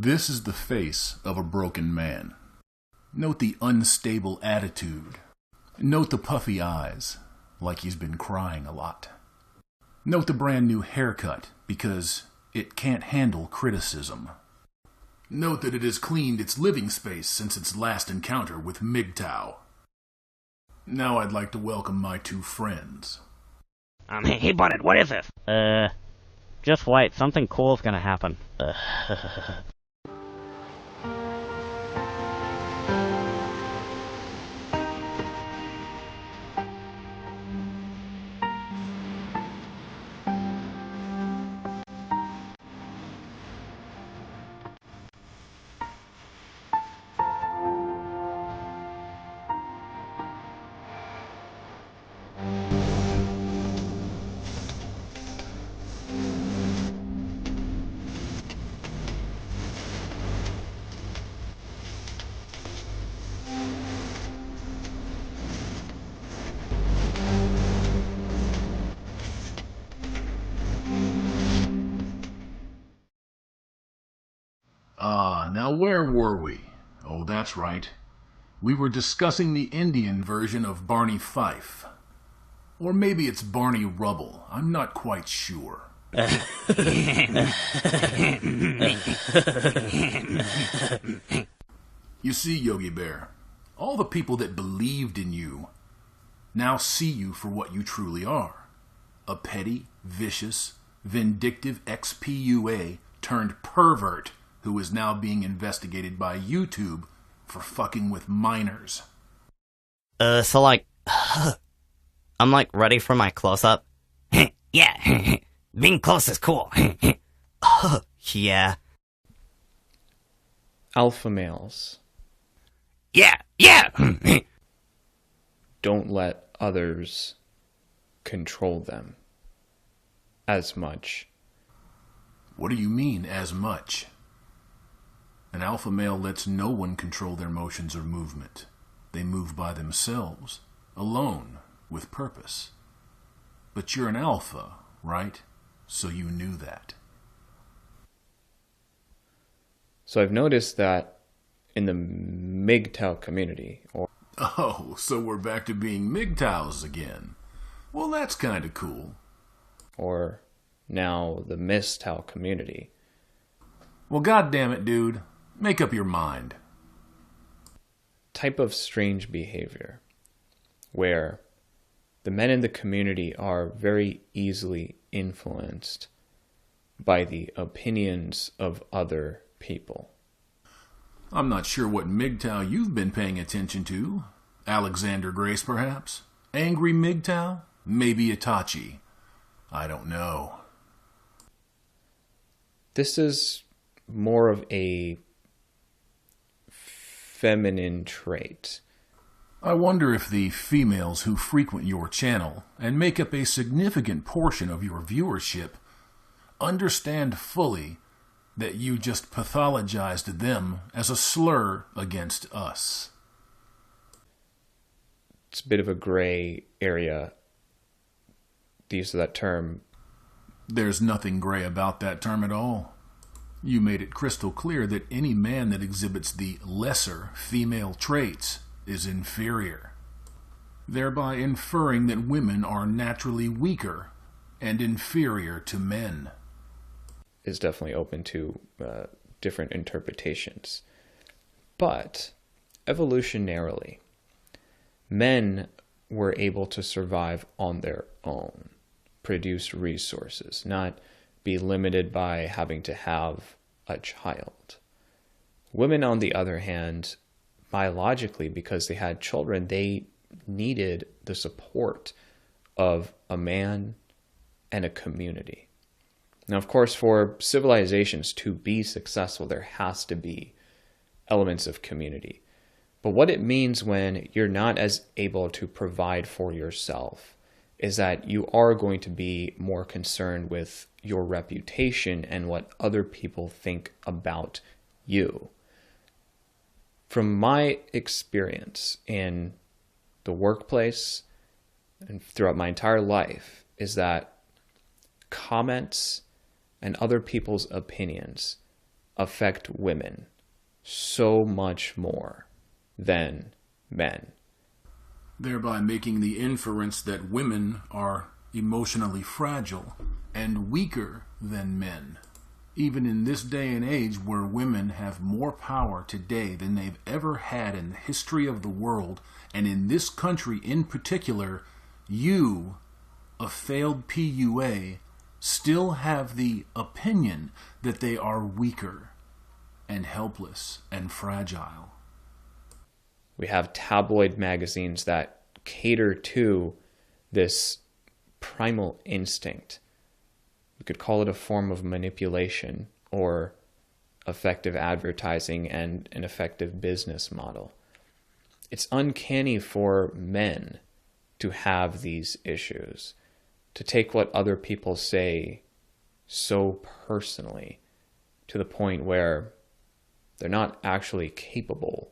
This is the face of a broken man. Note the unstable attitude. Note the puffy eyes, like he's been crying a lot. Note the brand new haircut, because it can't handle criticism. Note that it has cleaned its living space since its last encounter with MGTOW. Now I'd like to welcome my two friends. Hey, Bonnet, what is this? Just wait, something cool's gonna happen. Now where were we? Oh, that's right. We were discussing the Indian version of Barney Fife. Or maybe it's Barney Rubble. I'm not quite sure. You see, Yogi Bear, all the people that believed in you now see you for what you truly are. A petty, vicious, vindictive XPUA turned pervert who is now being investigated by YouTube for fucking with minors. So I'm ready for my close-up? Yeah, being close is cool. Yeah. Alpha males. Yeah. Don't let others control them as much. What do you mean, as much? An alpha male lets no one control their motions or movement. They move by themselves, alone, with purpose. But you're an alpha, right? So you knew that. So I've noticed that in the MGTOW community, Oh, so we're back to being MGTOWs again. Well, that's kind of cool. or now the MSTOW community. Well, goddammit, dude. Make up your mind. Type of strange behavior where the men in the community are very easily influenced by the opinions of other people. I'm not sure what MGTOW you've been paying attention to. Alexander Grace, perhaps? Angry MGTOW? Maybe Itachi. I don't know. This is more of a feminine trait. I wonder if the females who frequent your channel and make up a significant portion of your viewership understand fully that you just pathologized them as a slur against us. It's a bit of a gray area, the use of that term. There's nothing gray about that term at all. You made it crystal clear that any man that exhibits the lesser female traits is inferior, thereby inferring that women are naturally weaker and inferior to men. Is definitely open to different interpretations. But evolutionarily, men were able to survive on their own, produce resources, not be limited by having to have a child. Women, on the other hand, biologically, because they had children, they needed the support of a man and a community. Now, of course, for civilizations to be successful, there has to be elements of community. But what it means when you're not as able to provide for yourself is that you are going to be more concerned with your reputation and what other people think about you. From my experience in the workplace and throughout my entire life is that comments and other people's opinions affect women so much more than men, thereby making the inference that women are emotionally fragile and weaker than men. Even in this day and age where women have more power today than they've ever had in the history of the world, and in this country in particular, you, a failed PUA, still have the opinion that they are weaker and helpless and fragile. We have tabloid magazines that cater to this primal instinct. We could call it a form of manipulation or effective advertising and an effective business model. It's uncanny for men to have these issues, to take what other people say so personally to the point where they're not actually capable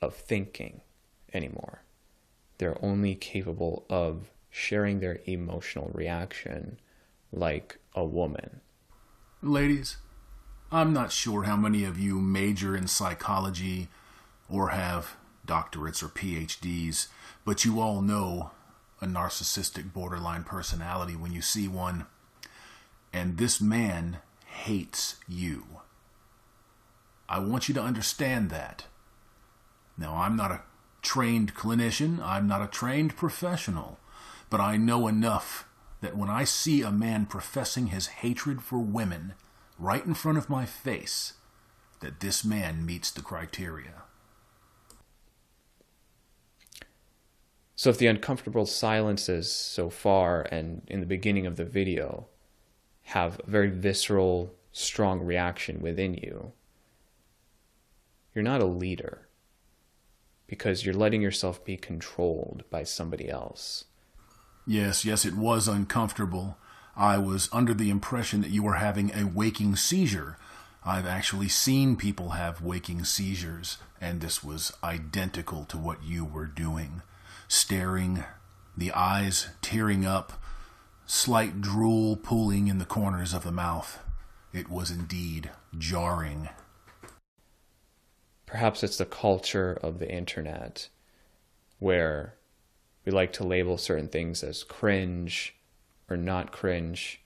of thinking anymore. They're only capable of sharing their emotional reaction like a woman. Ladies, I'm not sure how many of you major in psychology or have doctorates or PhDs, but you all know a narcissistic borderline personality when you see one. And this man hates you. I want you to understand that. Now, I'm not a trained clinician, I'm not a trained professional, but I know enough that when I see a man professing his hatred for women right in front of my face, that this man meets the criteria. So if the uncomfortable silences so far and in the beginning of the video have a very visceral, strong reaction within you, you're not a leader because you're letting yourself be controlled by somebody else. Yes, it was uncomfortable. I was under the impression that you were having a waking seizure. I've actually seen people have waking seizures, and this was identical to what you were doing. Staring, the eyes tearing up, slight drool pooling in the corners of the mouth. It was indeed jarring. Perhaps it's the culture of the internet where we like to label certain things as cringe or not cringe.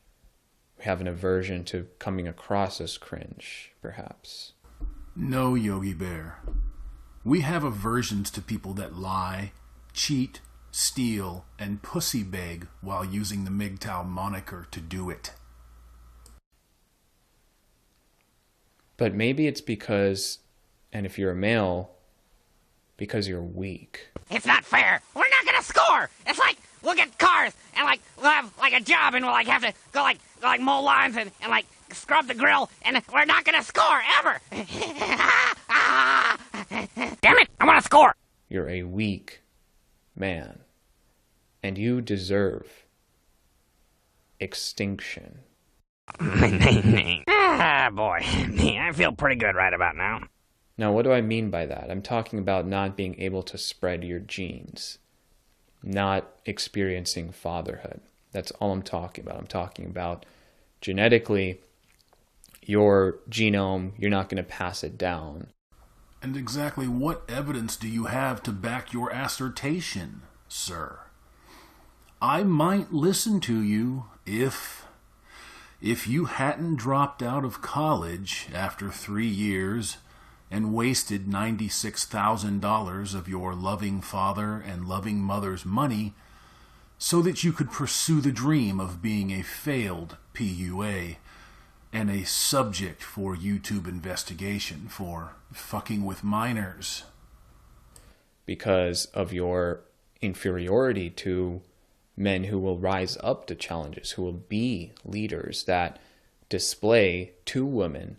We have an aversion to coming across as cringe, perhaps. No, Yogi Bear. We have aversions to people that lie, cheat, steal, and pussy beg while using the MGTOW moniker to do it. But maybe it's because, and if you're a male, because you're weak. It's not fair. We're not gonna score. It's like we'll get cars and we'll have a job and we'll have to go mow lawns and scrub the grill and we're not gonna score ever. Damn it! I want to score. You're a weak man, and you deserve extinction. Boy, I feel pretty good right about now. Now, what do I mean by that? I'm talking about not being able to spread your genes, not experiencing fatherhood. That's all I'm talking about. I'm talking about genetically, your genome, you're not going to pass it down. And exactly what evidence do you have to back your assertion, sir? I might listen to you if you hadn't dropped out of college after 3 years and wasted $96,000 of your loving father and loving mother's money so that you could pursue the dream of being a failed PUA and a subject for YouTube investigation for fucking with minors. Because of your inferiority to men who will rise up to challenges, who will be leaders that display to women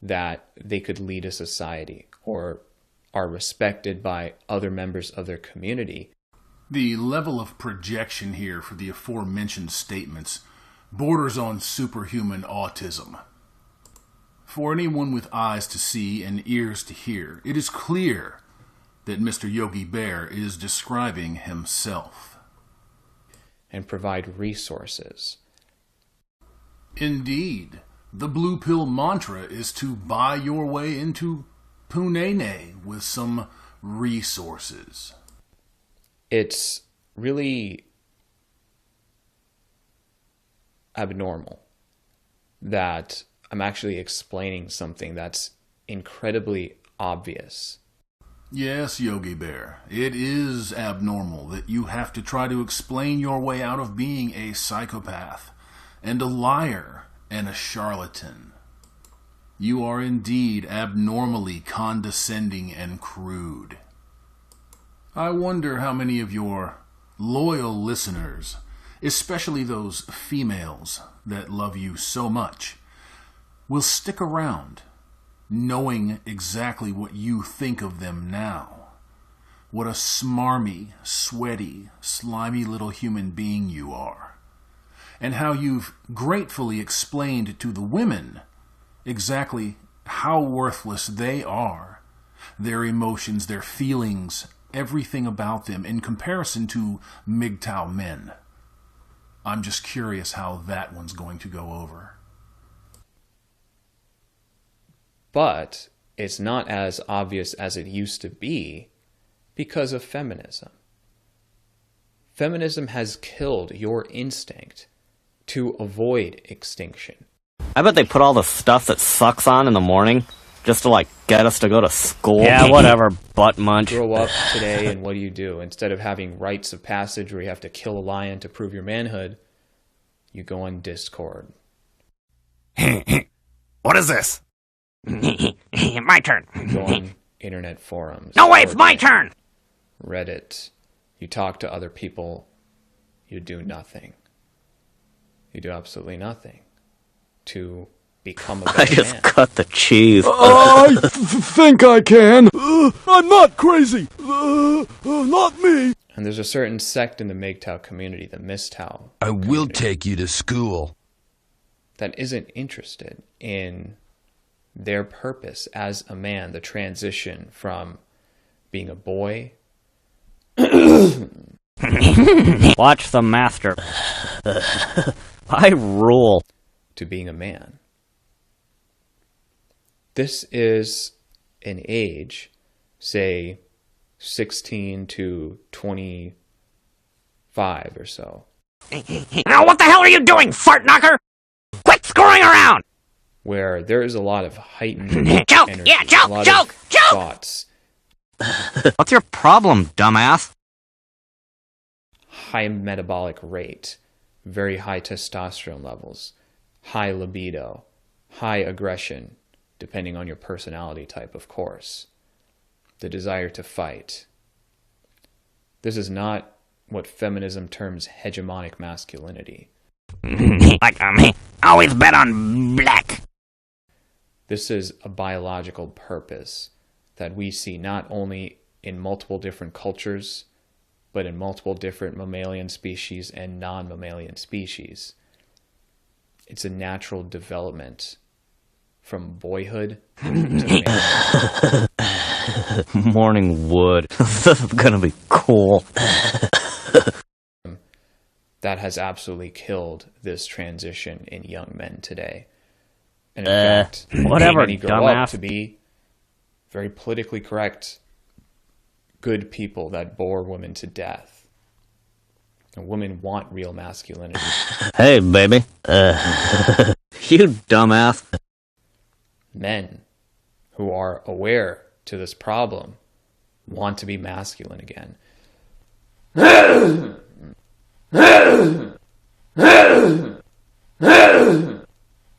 that they could lead a society or are respected by other members of their community. The level of projection here for the aforementioned statements borders on superhuman autism. For anyone with eyes to see and ears to hear, it is clear that Mr. Yogi Bear is describing himself. And provide resources. Indeed, The blue pill mantra is to buy your way into Punene with some resources. It's really abnormal that I'm actually explaining something that's incredibly obvious. Yes, Yogi Bear, it is abnormal that you have to try to explain your way out of being a psychopath and a liar and a charlatan. You are indeed abnormally condescending and crude. I wonder how many of your loyal listeners, especially those females that love you so much, will stick around knowing exactly what you think of them now. What a smarmy, sweaty, slimy little human being you are. And how you've gratefully explained to the women exactly how worthless they are, their emotions, their feelings, everything about them in comparison to MGTOW men. I'm just curious how that one's going to go over. But it's not as obvious as it used to be because of feminism. Feminism has killed your instinct to avoid extinction. I bet they put all the stuff that sucks on in the morning just to, like, get us to go to school. Yeah, whatever, butt munch. Grow up today, and what do? Instead of having rites of passage where you have to kill a lion to prove your manhood, you go on Discord. What is this? My turn. You go on internet forums. No way, it's my turn! Reddit. You talk to other people. You do nothing. You do absolutely nothing to become a better I just man. cut the cheese. I think I can. I'm not crazy. Not me. And there's a certain sect in the MGTOW community, the MSTOW. I will take you to school. That isn't interested in their purpose as a man, the transition from being a boy. Watch the master. I rule. To being a man. This is an age, say 16 to 25 or so. Now what the hell are you doing, fart knocker? Quit screwing around! Where there is a lot of heightened Joke! energy, Yeah, a joke! lot Joke! of Joke! thoughts, What's your problem, dumbass? high metabolic rate, very high testosterone levels, high libido, high aggression, depending on your personality type, of course. The desire to fight. This is not what feminism terms hegemonic masculinity. Like always bet on black. This is a biological purpose that we see not only in multiple different cultures, but in multiple different mammalian species and non-mammalian species. It's a natural development from boyhood to manhood. Morning wood. This is gonna be cool. That has absolutely killed this transition in young men today. And in fact, whatever, many grow up dumbass. to be very politically correct, good people that bore women to death. And women want real masculinity. Hey, baby. You dumbass. Men who are aware to this problem want to be masculine again.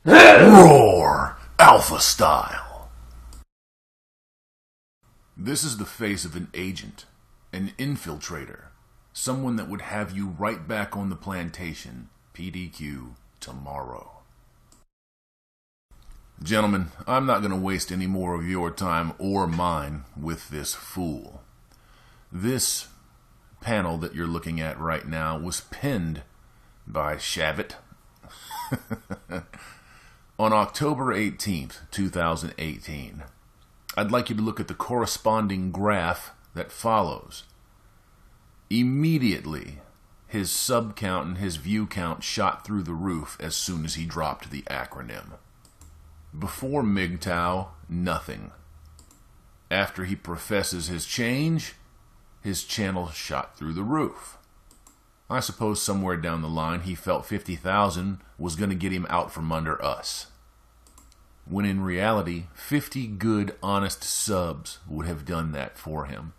Roar! Alpha style! This is the face of an agent, an infiltrator, someone that would have you right back on the plantation, PDQ, tomorrow. Gentlemen, I'm not going to waste any more of your time or mine with this fool. This panel that you're looking at right now was penned by Shavit on October 18th, 2018. I'd like you to look at the corresponding graph that follows. Immediately, his sub count and his view count shot through the roof as soon as he dropped the acronym. Before MGTOW, nothing. After he professes his change, his channel shot through the roof. I suppose somewhere down the line he felt 50,000 was going to get him out from under us. When in reality, 50 good, honest subs would have done that for him.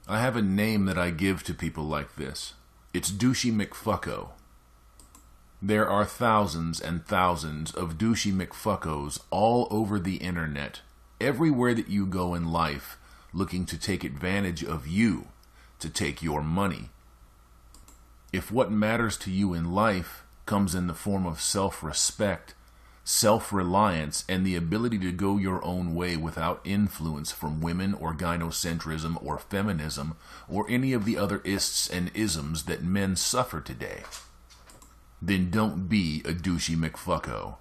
I have a name that I give to people like this. It's Douchey McFucko. There are thousands and thousands of Douchey McFuckos all over the internet, everywhere that you go in life, looking to take advantage of you, to take your money. If what matters to you in life comes in the form of self-respect, self-reliance, and the ability to go your own way without influence from women or gynocentrism or feminism or any of the other ists and isms that men suffer today, then don't be a Douchey McFucko.